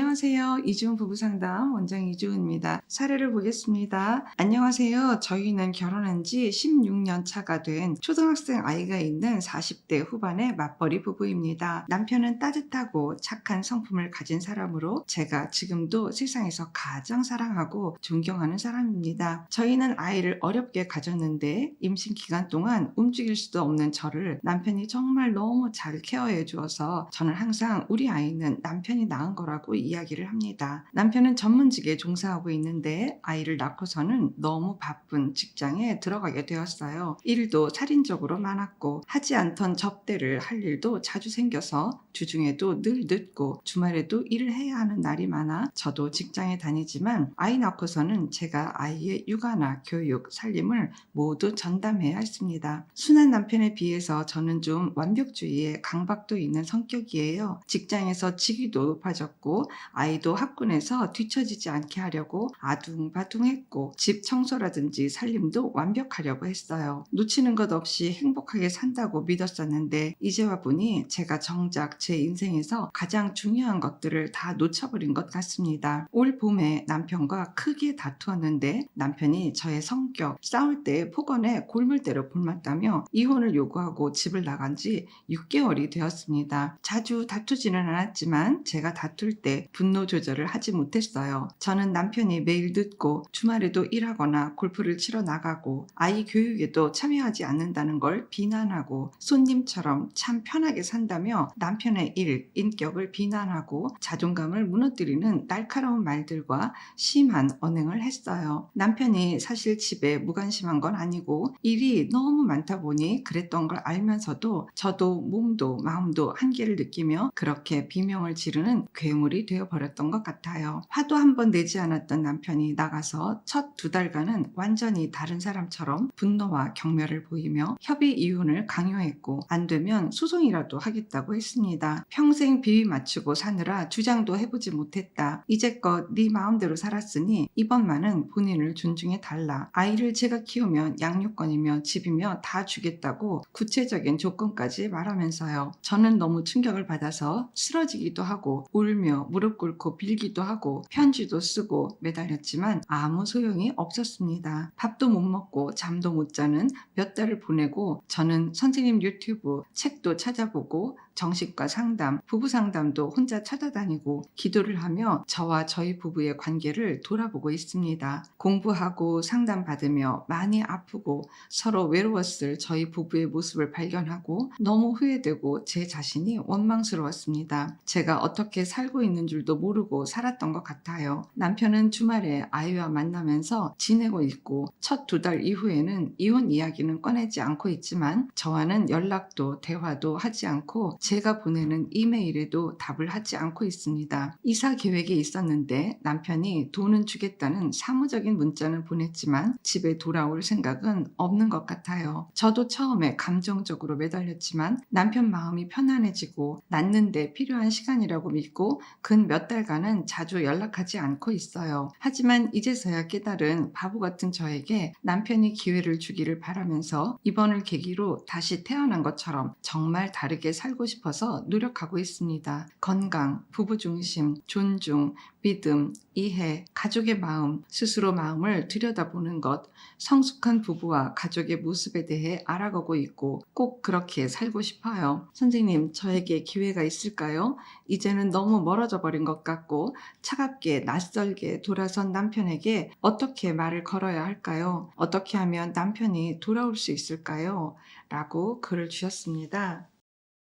안녕하세요. 이주은 부부상담 원장 이주은입니다. 사례를 보겠습니다. 안녕하세요. 저희는 결혼한 지 16년 차가 된 초등학생 아이가 있는 40대 후반의 맞벌이 부부입니다. 남편은 따뜻하고 착한 성품을 가진 사람으로 제가 지금도 세상에서 가장 사랑하고 존경하는 사람입니다. 저희는 아이를 어렵게 가졌는데 임신 기간 동안 움직일 수도 없는 저를 남편이 정말 너무 잘 케어해 주어서 저는 항상 우리 아이는 남편이 낳은 거라고 이야기를 합니다. 남편은 전문직에 종사하고 있는데 아이를 낳고서는 너무 바쁜 직장에 들어가게 되었어요. 일도 살인적으로 많았고 하지 않던 접대를 할 일도 자주 생겨서 주중에도 늘 늦고 주말에도 일을 해야 하는 날이 많아 저도 직장에 다니지만 아이 낳고서는 제가 아이의 육아나 교육, 살림을 모두 전담해야 했습니다. 순한 남편에 비해서 저는 좀 완벽주의에 강박도 있는 성격이에요. 직장에서 직위도 높아졌고 아이도 학군에서 뒤처지지 않게 하려고 아둥바둥했고 집 청소라든지 살림도 완벽하려고 했어요. 놓치는 것 없이 행복하게 산다고 믿었었는데 이제와 보니 제가 정작 제 인생에서 가장 중요한 것들을 다 놓쳐버린 것 같습니다. 올 봄에 남편과 크게 다투었는데 남편이 저의 성격, 싸울 때 폭언에 골물대로 볼맞다며 이혼을 요구하고 집을 나간 지 6개월이 되었습니다. 자주 다투지는 않았지만 제가 다툴 때 분노 조절을 하지 못했어요. 저는 남편이 매일 늦고 주말에도 일하거나 골프를 치러 나가고 아이 교육에도 참여하지 않는다는 걸 비난하고 손님처럼 참 편하게 산다며 남편의 일, 인격을 비난하고 자존감을 무너뜨리는 날카로운 말들과 심한 언행을 했어요. 남편이 사실 집에 무관심한 건 아니고 일이 너무 많다 보니 그랬던 걸 알면서도 저도 몸도 마음도 한계를 느끼며 그렇게 비명을 지르는 괴물이 되어버렸던 것 같아요. 화도 한 번 내지 않았던 남편이 나가서 첫 2달간은 완전히 다른 사람처럼 분노와 경멸을 보이며 협의 이혼을 강요했고 안 되면 소송이라도 하겠다고 했습니다. 평생 비위 맞추고 사느라 주장도 해보지 못했다. 이제껏 네 마음대로 살았으니 이번만은 본인을 존중해 달라. 아이를 제가 키우면 양육권이며 집이며 다 주겠다고 구체적인 조건까지 말하면서요. 저는 너무 충격을 받아서 쓰러지기도 하고 울며 무릎 꿇고 빌기도 하고 편지도 쓰고 매달렸지만 아무 소용이 없었습니다. 밥도 못 먹고 잠도 못 자는 몇 달을 보내고 저는 선생님 유튜브, 책도 찾아보고 정신과 상담, 부부 상담도 혼자 찾아다니고 기도를 하며 저와 저희 부부의 관계를 돌아보고 있습니다. 공부하고 상담받으며 많이 아프고 서로 외로웠을 저희 부부의 모습을 발견하고 너무 후회되고 제 자신이 원망스러웠습니다. 제가 어떻게 살고 있는 줄도 모르고 살았던 것 같아요. 남편은 주말에 아이와 만나면서 지내고 있고 첫 2달 이후에는 이혼 이야기는 꺼내지 않고 있지만 저와는 연락도 대화도 하지 않고 제가 보내는 이메일에도 답을 하지 않고 있습니다. 이사 계획이 있었는데 남편이 돈은 주겠다는 사무적인 문자는 보냈지만 집에 돌아올 생각은 없는 것 같아요. 저도 처음에 감정적으로 매달렸지만 남편 마음이 편안해지고 낳는데 필요한 시간이라고 믿고 근 몇 달간은 자주 연락하지 않고 있어요. 하지만 이제서야 깨달은 바보 같은 저에게 남편이 기회를 주기를 바라면서 이번을 계기로 다시 태어난 것처럼 정말 다르게 살고 싶어서 노력하고 있습니다. 건강, 부부 중심, 존중, 믿음, 이해, 가족의 마음, 스스로 마음을 들여다보는 것, 성숙한 부부와 가족의 모습에 대해 알아가고 있고 꼭 그렇게 살고 싶어요. 선생님, 저에게 기회가 있을까요? 이제는 너무 멀어져 버린 것 같고 차갑게 낯설게 돌아선 남편에게 어떻게 말을 걸어야 할까요? 어떻게 하면 남편이 돌아올 수 있을까요? 라고 글을 주셨습니다.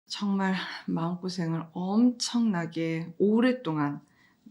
정말 마음고생을 엄청나게 오랫동안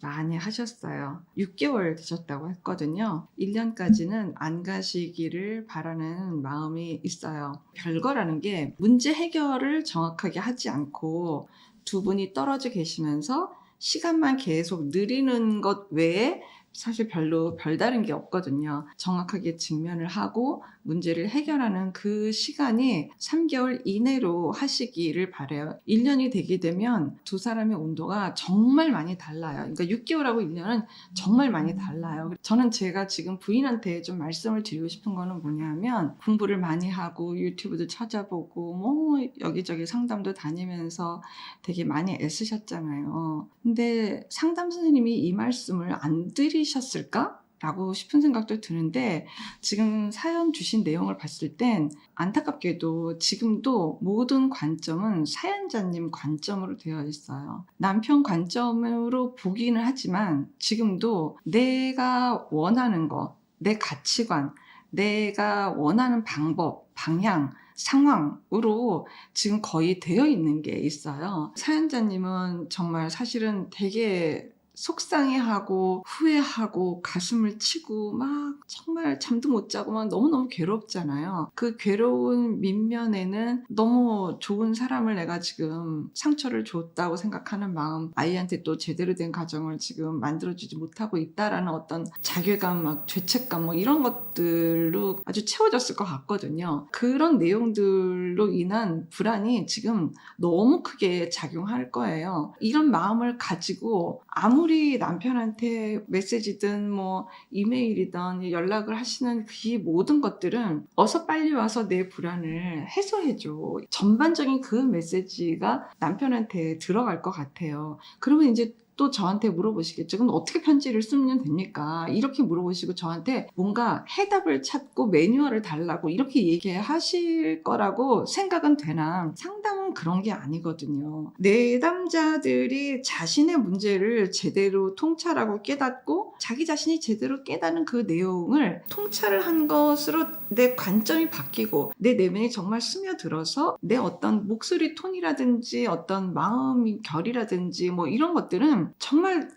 많이 하셨어요. 6개월 되셨다고 했거든요. 1년까지는 안 가시기를 바라는 마음이 있어요. 별거라는 게 문제 해결을 정확하게 하지 않고 두 분이 떨어져 계시면서 시간만 계속 느리는 것 외에 사실 별로 별다른 게 없거든요. 정확하게 직면을 하고 문제를 해결하는 그 시간이 3개월 이내로 하시기를 바라요. 1년이 되게 되면 두 사람의 온도가 정말 많이 달라요. 그러니까 6개월하고 1년은 정말 많이 달라요. 저는 제가 지금 부인한테 좀 말씀을 드리고 싶은 거는 뭐냐면, 공부를 많이 하고 유튜브도 찾아보고 뭐 여기저기 상담도 다니면서 되게 많이 애쓰셨잖아요. 근데 상담 선생님이 이 말씀을 안 드리셨을까? 라고 싶은 생각도 드는데, 지금 사연 주신 내용을 봤을 땐 안타깝게도 지금도 모든 관점은 사연자님 관점으로 되어 있어요. 남편 관점으로 보기는 하지만 지금도 내가 원하는 거, 내 가치관, 내가 원하는 방법, 방향, 상황으로 지금 거의 되어 있는 게 있어요. 사연자님은 정말 사실은 되게 속상해하고 후회하고 가슴을 치고 막 정말 잠도 못 자고 막 너무너무 괴롭잖아요. 그 괴로운 밑면에는 너무 좋은 사람을 내가 지금 상처를 줬다고 생각하는 마음, 아이한테 또 제대로 된 가정을 지금 만들어주지 못하고 있다라는 어떤 자괴감, 막 죄책감 뭐 이런 것들로 아주 채워졌을 것 같거든요. 그런 내용들로 인한 불안이 지금 너무 크게 작용할 거예요. 이런 마음을 가지고 아무리 남편한테 메시지든 뭐 이메일이든 연락을 하시는 그 모든 것들은 어서 빨리 와서 내 불안을 해소해줘. 전반적인 그 메시지가 남편한테 들어갈 것 같아요. 그러면 이제 또 저한테 물어보시겠죠. 그럼 어떻게 편지를 쓰면 됩니까? 이렇게 물어보시고 저한테 뭔가 해답을 찾고 매뉴얼을 달라고 이렇게 얘기하실 거라고 생각은 되나, 상담은 그런 게 아니거든요. 내담자들이 자신의 문제를 제대로 통찰하고 깨닫고 자기 자신이 제대로 깨닫는 그 내용을 통찰을 한 것으로 내 관점이 바뀌고 내 내면이 정말 스며들어서 내 어떤 목소리 톤이라든지 어떤 마음의 결이라든지 뭐 이런 것들은 정말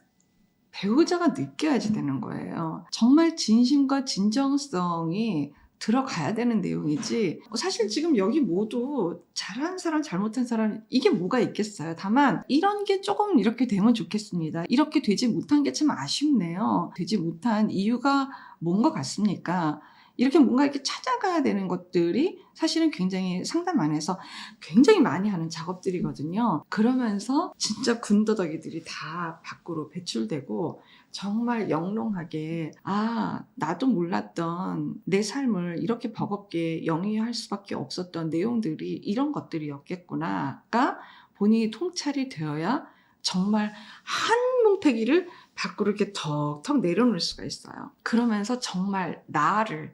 배우자가 느껴야지 되는 거예요. 정말 진심과 진정성이 들어가야 되는 내용이지, 사실 지금 여기 모두 잘한 사람 잘못한 사람 이게 뭐가 있겠어요. 다만 이런 게 조금 이렇게 되면 좋겠습니다. 이렇게 되지 못한 게 참 아쉽네요. 되지 못한 이유가 뭔 것 같습니까? 이렇게 뭔가 이렇게 찾아가야 되는 것들이 사실은 굉장히 상담 안에서 굉장히 많이 하는 작업들이거든요. 그러면서 진짜 군더더기들이 다 밖으로 배출되고 정말 영롱하게, 아, 나도 몰랐던 내 삶을 이렇게 버겁게 영위할 수밖에 없었던 내용들이 이런 것들이었겠구나가 본인이 통찰이 되어야 정말 한 뭉태기를 밖으로 이렇게 턱턱 내려놓을 수가 있어요. 그러면서 정말 나를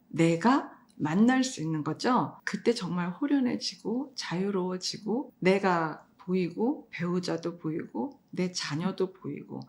내가 만날 수 있는 거죠. 그때 정말 호련해지고 자유로워지고 내가 보이고 배우자도 보이고 내 자녀도 보이고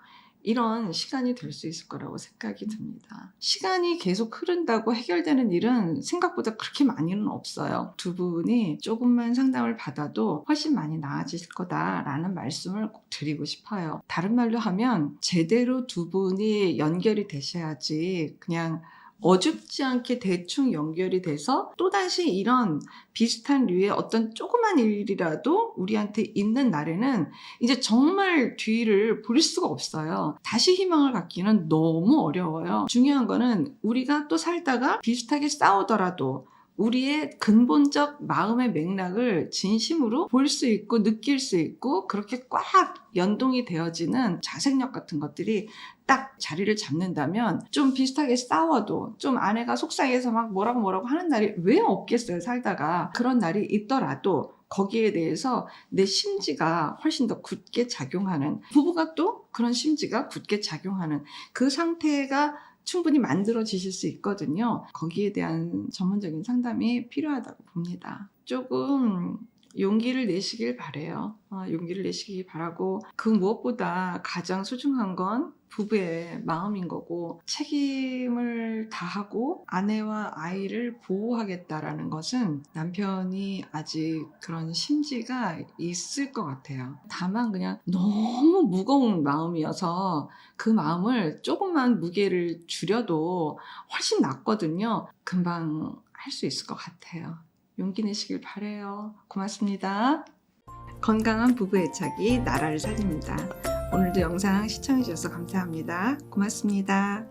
이런 시간이 될 수 있을 거라고 생각이 듭니다. 시간이 계속 흐른다고 해결되는 일은 생각보다 그렇게 많이는 없어요. 두 분이 조금만 상담을 받아도 훨씬 많이 나아지실 거다라는 말씀을 꼭 드리고 싶어요. 다른 말로 하면 제대로 두 분이 연결이 되셔야지 그냥 어줍지 않게 대충 연결이 돼서 또다시 이런 비슷한 류의 어떤 조그만 일이라도 우리한테 있는 날에는 이제 정말 뒤를 볼 수가 없어요. 다시 희망을 갖기는 너무 어려워요. 중요한 거는 우리가 또 살다가 비슷하게 싸우더라도 우리의 근본적 마음의 맥락을 진심으로 볼 수 있고 느낄 수 있고 그렇게 꽉 연동이 되어지는 자생력 같은 것들이 딱 자리를 잡는다면, 좀 비슷하게 싸워도 좀 아내가 속상해서 막 뭐라고 하는 날이 왜 없겠어요, 살다가. 그런 날이 있더라도 거기에 대해서 내 심지가 훨씬 더 굳게 작용하는, 부부가 또 그런 심지가 굳게 작용하는 그 상태가 충분히 만들어지실 수 있거든요. 거기에 대한 전문적인 상담이 필요하다고 봅니다. 조금 용기를 내시길 바라요. 용기를 내시기 바라고, 그 무엇보다 가장 소중한 건 부부의 마음인 거고, 책임을 다하고 아내와 아이를 보호하겠다라는 것은 남편이 아직 그런 심지가 있을 것 같아요. 다만 그냥 너무 무거운 마음이어서 그 마음을 조금만 무게를 줄여도 훨씬 낫거든요. 금방 할 수 있을 것 같아요. 용기 내시길 바라요. 고맙습니다. 건강한 부부 애착이 나라를 살립니다. 오늘도 영상 시청해 주셔서 감사합니다. 고맙습니다.